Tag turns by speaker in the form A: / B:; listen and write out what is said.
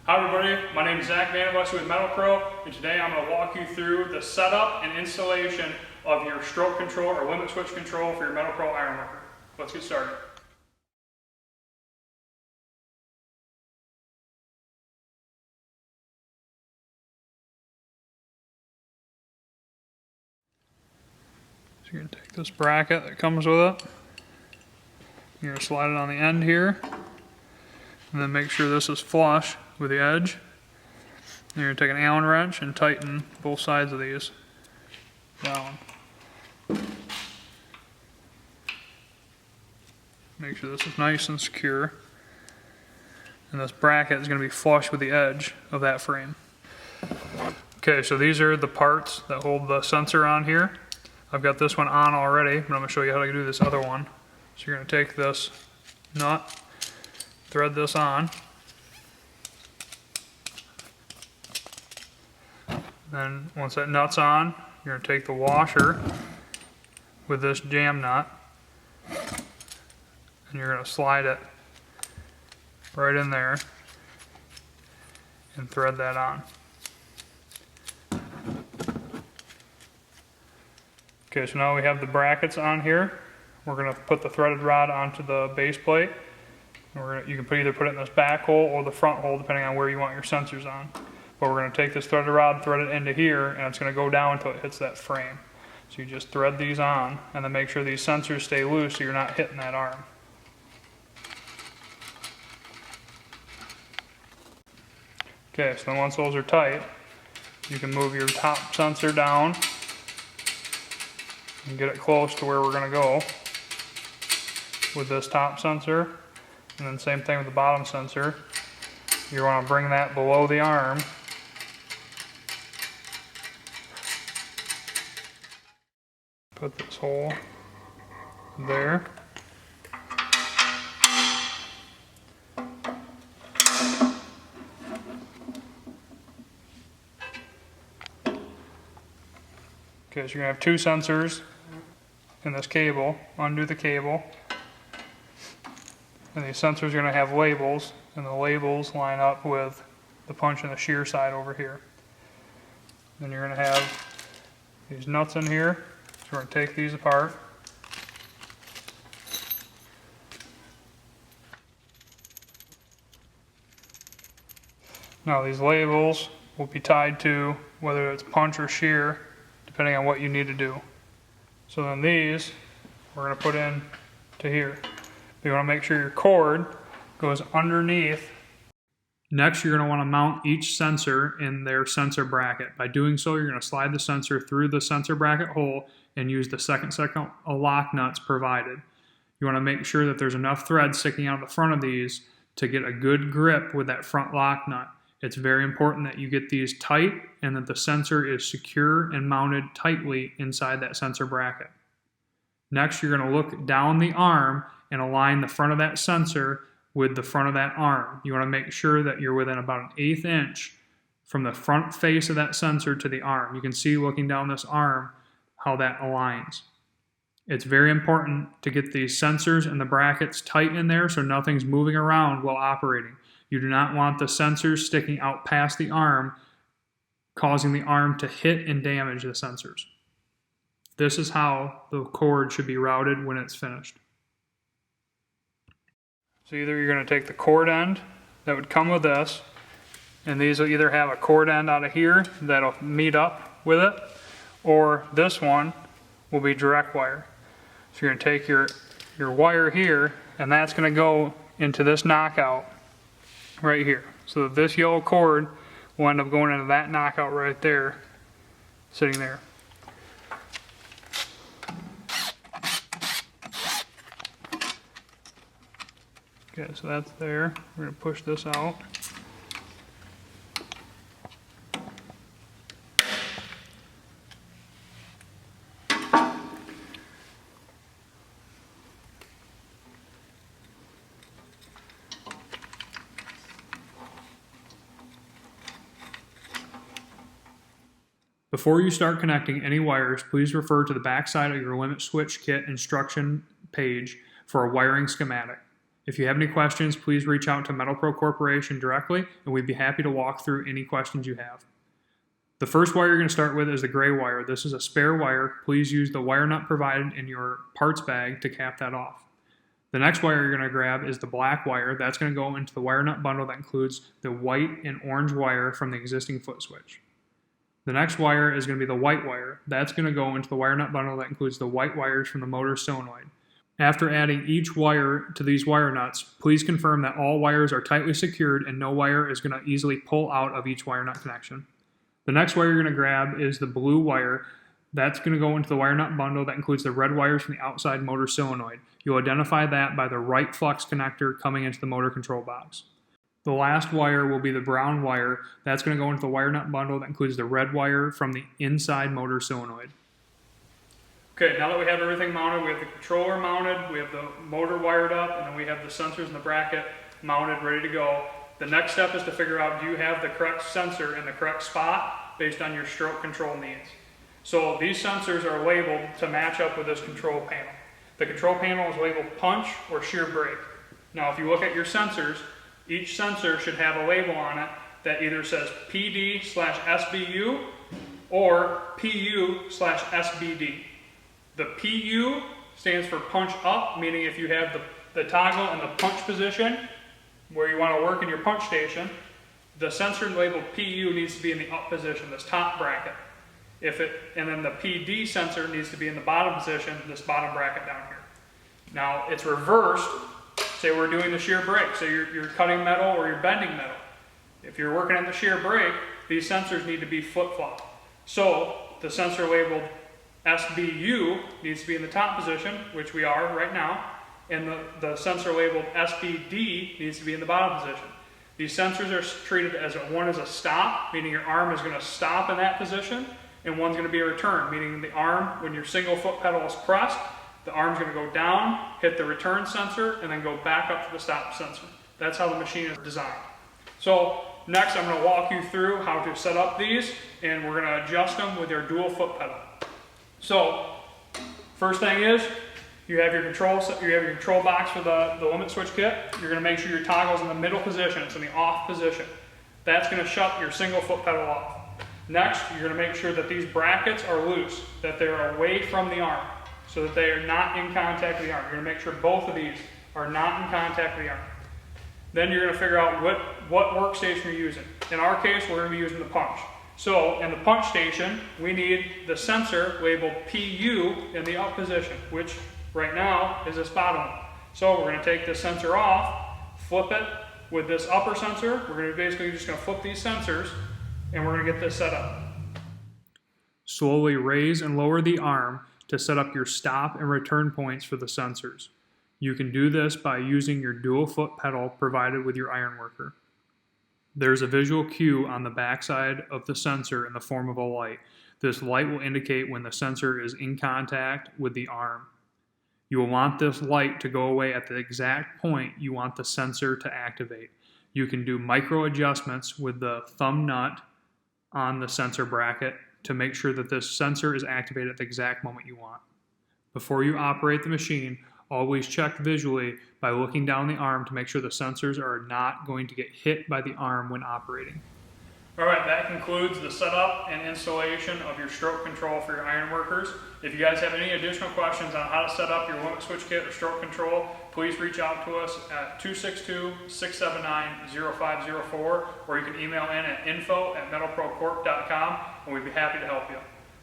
A: Hi everybody, my name is Zach with Metalpro, and today I'm going to walk you through the setup and installation of your stroke control or limit switch control for your Metalpro iron worker. Let's get started. So you're going to take this bracket that comes with it, you're going to slide it on the end here, and then make sure this is flush with the edge. Then you're going to take an Allen wrench and tighten both sides of these down. Make sure this is nice and secure. And this bracket is going to be flush with the edge of that frame. Okay, so these are the parts that hold the sensor on here. I've got this one on already, but I'm going to show you how to do this other one. So you're going to take this nut, thread this on. Then once that nut's on, you're going to take the washer with this jam nut and you're going to slide it right in there and thread that on. Okay, so now we have the brackets on here. We're going to put the threaded rod onto the base plate. You can either put it in this back hole or the front hole depending on where you want your sensors on. But we're going to take this threaded rod, thread it into here, and it's going to go down until it hits that frame. So you just thread these on, and then make sure these sensors stay loose so you're not hitting that arm. Okay, so then once those are tight, you can move your top sensor down and get it close to where we're going to go with this top sensor. And then same thing with the bottom sensor. You want to bring that below the arm. Put this hole there. Okay, so you're going to have two sensors in this cable. Undo the cable. And these sensors are going to have labels, and the labels line up with the punch and the shear side over here. Then you're going to have these nuts in here. So we're going to take these apart. Now these labels will be tied to whether it's punch or shear, depending on what you need to do. So then these we're going to put in to here. You want to make sure your cord goes underneath. Next, you're going to want to mount each sensor in their sensor bracket. By doing so, you're going to slide the sensor through the sensor bracket hole and use the second lock nuts provided. You want to make sure that there's enough thread sticking out the front of these to get a good grip with that front lock nut. It's very important that you get these tight and that the sensor is secure and mounted tightly inside that sensor bracket. Next, you're going to look down the arm and align the front of that sensor with the front of that arm. You want to make sure that you're within about 1/8 inch from the front face of that sensor to the arm. You can see looking down this arm how that aligns. It's very important to get these sensors and the brackets tight in there so nothing's moving around while operating. You do not want the sensors sticking out past the arm, causing the arm to hit and damage the sensors. This is how the cord should be routed when it's finished. So either you're going to take the cord end that would come with this, and these will either have a cord end out of here that'll meet up with it, or this one will be direct wire. So you're going to take your wire here, and that's going to go into this knockout right here. So this yellow cord will end up going into that knockout right there, sitting there. Okay, so that's there. We're going to push this out. Before you start connecting any wires, please refer to the back side of your limit switch kit instruction page for a wiring schematic. If you have any questions, please reach out to Metalpro Corporation directly, and we'd be happy to walk through any questions you have. The first wire you're going to start with is the gray wire. This is a spare wire. Please use the wire nut provided in your parts bag to cap that off. The next wire you're going to grab is the black wire. That's going to go into the wire nut bundle that includes the white and orange wire from the existing foot switch. The next wire is going to be the white wire. That's going to go into the wire nut bundle that includes the white wires from the motor solenoid. After adding each wire to these wire nuts, please confirm that all wires are tightly secured and no wire is going to easily pull out of each wire nut connection. The next wire you're going to grab is the blue wire. That's going to go into the wire nut bundle that includes the red wires from the outside motor solenoid. You'll identify that by the right flux connector coming into the motor control box. The last wire will be the brown wire. That's going to go into the wire nut bundle that includes the red wire from the inside motor solenoid. Okay, now that we have everything mounted, we have the controller mounted, we have the motor wired up, and then we have the sensors in the bracket mounted, ready to go. The next step is to figure out, do you have the correct sensor in the correct spot based on your stroke control needs. So these sensors are labeled to match up with this control panel. The control panel is labeled punch or shear brake. Now if you look at your sensors, each sensor should have a label on it that either says PD/SBU or PU/SBD. The PU stands for punch up, meaning if you have the toggle in the punch position where you want to work in your punch station, the sensor labeled PU needs to be in the up position, this top bracket. And then the PD sensor needs to be in the bottom position, this bottom bracket down here. Now it's reversed. Say we're doing the shear brake, so you're cutting metal or you're bending metal. If you're working at the shear brake, these sensors need to be flip-flop. So the sensor labeled SBU needs to be in the top position, which we are right now, and the sensor labeled SBD needs to be in the bottom position. These sensors are treated as one is a stop, meaning your arm is going to stop in that position, and one's going to be a return, meaning the arm, when your single foot pedal is pressed, the arm's going to go down, hit the return sensor, and then go back up to the stop sensor. That's how the machine is designed. So next I'm going to walk you through how to set up these, and we're going to adjust them with your dual foot pedal. So first thing is, you have your control box for the limit switch kit. You're going to make sure your toggle's in the middle position, it's in the off position. That's going to shut your single foot pedal off. Next, you're going to make sure that these brackets are loose, that they're away from the arm, so that they are not in contact with the arm. You're going to make sure both of these are not in contact with the arm. Then you're going to figure out what workstation you're using. In our case, we're going to be using the punch. So in the punch station, we need the sensor labeled PU in the up position, which right now is this bottom one. So we're going to take this sensor off, flip it with this upper sensor. We're going to basically just going to flip these sensors, and we're going to get this set up. Slowly raise and lower the arm to set up your stop and return points for the sensors. You can do this by using your dual foot pedal provided with your iron worker. There's a visual cue on the backside of the sensor in the form of a light. This light will indicate when the sensor is in contact with the arm. You will want this light to go away at the exact point you want the sensor to activate. You can do micro adjustments with the thumb nut on the sensor bracket to make sure that this sensor is activated at the exact moment you want. Before you operate the machine, always check visually by looking down the arm to make sure the sensors are not going to get hit by the arm when operating. Alright, that concludes the setup and installation of your stroke control for your iron workers. If you guys have any additional questions on how to set up your limit switch kit or stroke control, please reach out to us at 262-679-0504, or you can email in at info@metalprocorp.com, and we'd be happy to help you.